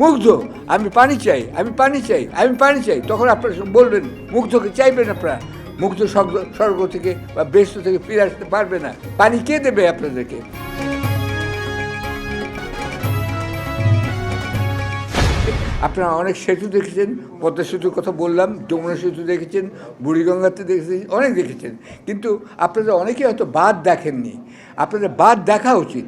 মুগ্ধ, আমি পানি চাই, আমি পানি চাই, আমি পানি চাই, তখন আপনারা বলবেন, মুগ্ধকে চাইবেন আপনারা। মুগ্ধ স্বর্গ থেকে বা বেহেশত থেকে ফিরে আসতে পারবে না। পানি কে দেবে আপনাদেরকে? আপনারা অনেক সেতু দেখেছেন, পদ্মা সেতুর কথা বললাম, যমুনা সেতু দেখেছেন, বুড়িগঙ্গাতে দেখেছেন, অনেক দেখেছেন। কিন্তু আপনারা অনেকেই হয়তো বাঁধ দেখেননি। আপনাদের বাঁধ দেখা উচিত।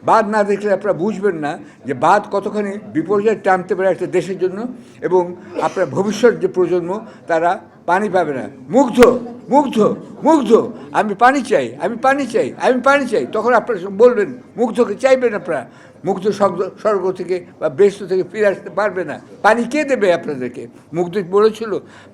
বাঁধ না দেখলে আপনারা বুঝবেন না যে বাঁধ কতখানি বিপর্যয় টানতে পারে একটা দেশের জন্য, এবং আপনার ভবিষ্যৎ যে প্রজন্ম তারা পানি পাবে না। মুগ্ধ, মুগ্ধ, মুগ্ধ, আমি পানি চাই, আমি পানি চাই, আমি পানি চাই, তখন আপনারা বলবেন, মুগ্ধকে চাইবেন আপনারা। মুগ্ধ স্বর্গ থেকে বা বেহেশত থেকে ফিরে আসতে পারবে না। পানি কে দেবে আপনাদেরকে? মুগ্ধ বলেছিল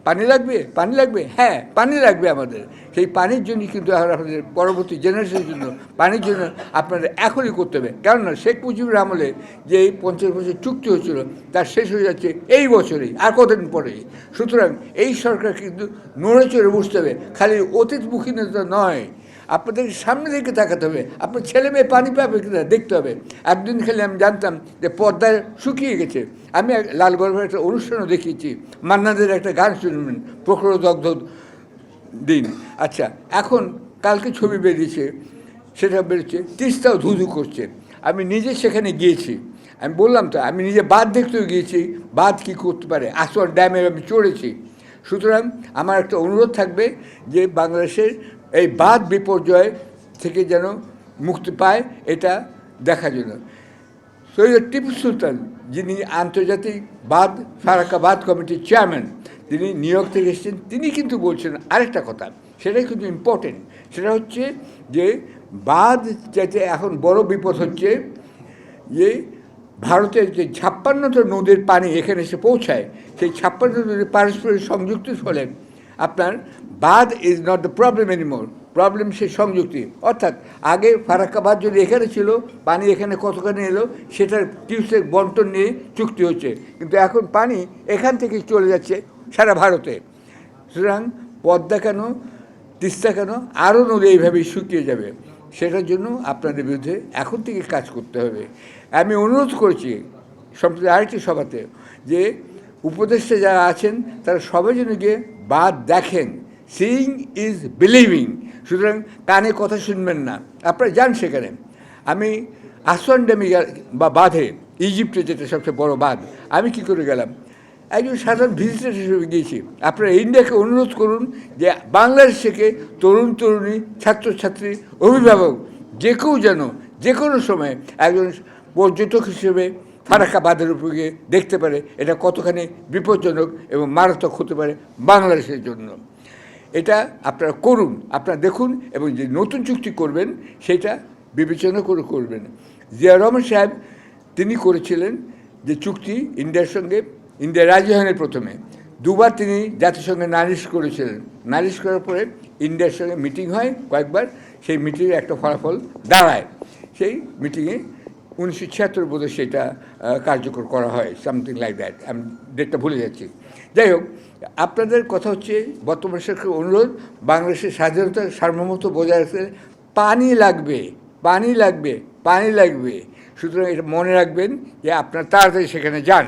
পানি লাগবে, পানি লাগবে, হ্যাঁ পানি লাগবে আমাদের। সেই পানির জন্যই কিন্তু আপনাদের পরবর্তী জেনারেশনের জন্য পানির জন্য আপনাদের এখনই করতে হবে। কেননা শেখ মুজিবুর আমলে যে এই 50 বছর চুক্তি হয়েছিল তার শেষ হয়ে যাচ্ছে এই বছরেই, আর কতদিন পরেই। সুতরাং এই সরকার কিন্তু নড়ে চড়ে বসতে হবে, খালি অতীতমুখী নেতা নয়। আপনাদের সামনে দিকে তাকাতে হবে। আপনার ছেলে মেয়ে পানি পাবে কিনা দেখতে হবে। একদিন খালি আমি জানতাম যে পদ্মায় শুকিয়ে গেছে। আমি লালগড়ের একটা অনুষ্ঠানও দেখিয়েছি, মান্নাদের একটা গান শুনবেন, প্রখর দগ্ধ দিন। আচ্ছা, এখন কালকে ছবি বেরিয়েছে, সেটা বেরোচ্ছে তিস্তাও ধুধু করছে। আমি নিজে সেখানে গিয়েছি, আমি বললাম তো, আমি নিজে বাঁধ দেখতেও গিয়েছি, বাঁধ কী করতে পারে। আসোয়ান ড্যামে আমি চড়েছি। সুতরাং আমার একটা অনুরোধ থাকবে যে বাংলাদেশের এই বাঁধ বিপর্যয় থেকে যেন মুক্তি পায়, এটা দেখার জন্য। সৈয়দ টিপু সুলতান, যিনি আন্তর্জাতিক ফারাক্কা বাঁধ কমিটির চেয়ারম্যান, তিনি নিউ ইয়র্ক থেকে এসেছেন, তিনি কিন্তু বলছেন আরেকটা কথা, সেটাই কিন্তু ইম্পর্টেন্ট। সেটা হচ্ছে যে বাঁধ যাতে এখন বড় বিপদ হচ্ছে যে ভারতের যে 56টা নদীর পানি এখানে এসে পৌঁছায়, সেই 56টা নদীর পারস্পরিক সংযুক্তির ফলে আপনার বাঁধ is not the problem anymore, problem সেই সংযুক্তি। অর্থাৎ আগে ফারাক্কা বাঁধ যদি এখানে ছিল, পানি এখানে কতখানি এলো সেটার টিউসের বন্টন নিয়ে চুক্তি হচ্ছে, কিন্তু এখন পানি এখান থেকে চলে যাচ্ছে সারা ভারতে। সুতরাং পদ্মা কেন, তিস্তা কেন, আরও নদী এইভাবেই শুকিয়ে যাবে। সেটার জন্য আপনাদের বিরুদ্ধে এখন থেকে কাজ করতে হবে। আমি অনুরোধ করছি সম্প্রতি আরেকটি সভাতে যে উপদেষ্টা যারা আছেন তারা সবাই যেন গিয়ে বাঁধ দেখেন। Seeing is believing. সুতরাং কানে কথা শুনবেন না, আপনারা যান সেখানে। আমি আসওয়ান ড্যামে বা বাঁধে, ইজিপ্টে যেটা সবচেয়ে বড় বাঁধ, আমি কি করে গেলাম, একজন সাধারণ ভিজিটার হিসেবে গিয়েছি। আপনারা ইন্ডিয়াকে অনুরোধ করুন যে বাংলাদেশ থেকে তরুণ তরুণী, ছাত্রছাত্রী, অভিভাবক যে কেউ যেন যে কোনো সময় একজন পর্যটক হিসেবে ফারাক্কা বাঁধের উপর গিয়ে দেখতে পারে এটা কতখানি বিপজ্জনক এবং মারাত্মক হতে পারে বাংলাদেশের জন্য। এটা আপনারা করুন, আপনারা দেখুন, এবং যে নতুন চুক্তি করবেন সেটা বিবেচনা করে করবেন। জিয়া রহমান সাহেব তিনি করেছিলেন যে চুক্তি ইন্ডিয়ার সঙ্গে, ইন্ডিয়া রাজি হয়নি প্রথমে, দুবার তিনি জাতিসংঘে নালিশ করেছিলেন। নালিশ করার পরে ইন্ডিয়ার সঙ্গে মিটিং হয় কয়েকবার, সেই মিটিংয়ে একটা ফলাফল দাঁড়ায়। সেই মিটিংয়ে 1976 বোধহয় সেটা কার্যকর করা হয়, সামথিং লাইক দ্যাট, আমি ডেটটা ভুলে যাচ্ছি। যাই হোক, আপনাদের কথা হচ্ছে বর্তমান সরকারের অনুরোধ, বাংলাদেশের স্বাধীনতার সার্বভৌমত্ব বজায় রাখতে পানি লাগবে, পানি লাগবে, পানি লাগবে। সুতরাং এটা মনে রাখবেন যে আপনারা তাড়াতাড়ি সেখানে যান।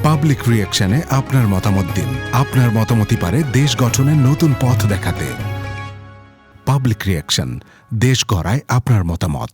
পাবলিক রিঅ্যাকশনে আপনার মতামত দিন। আপনার মতামতই পারে দেশ গঠনের নতুন পথ দেখাতে। পাবলিক রিঅ্যাকশন, দেশ গড়ায় আপনার মতামত।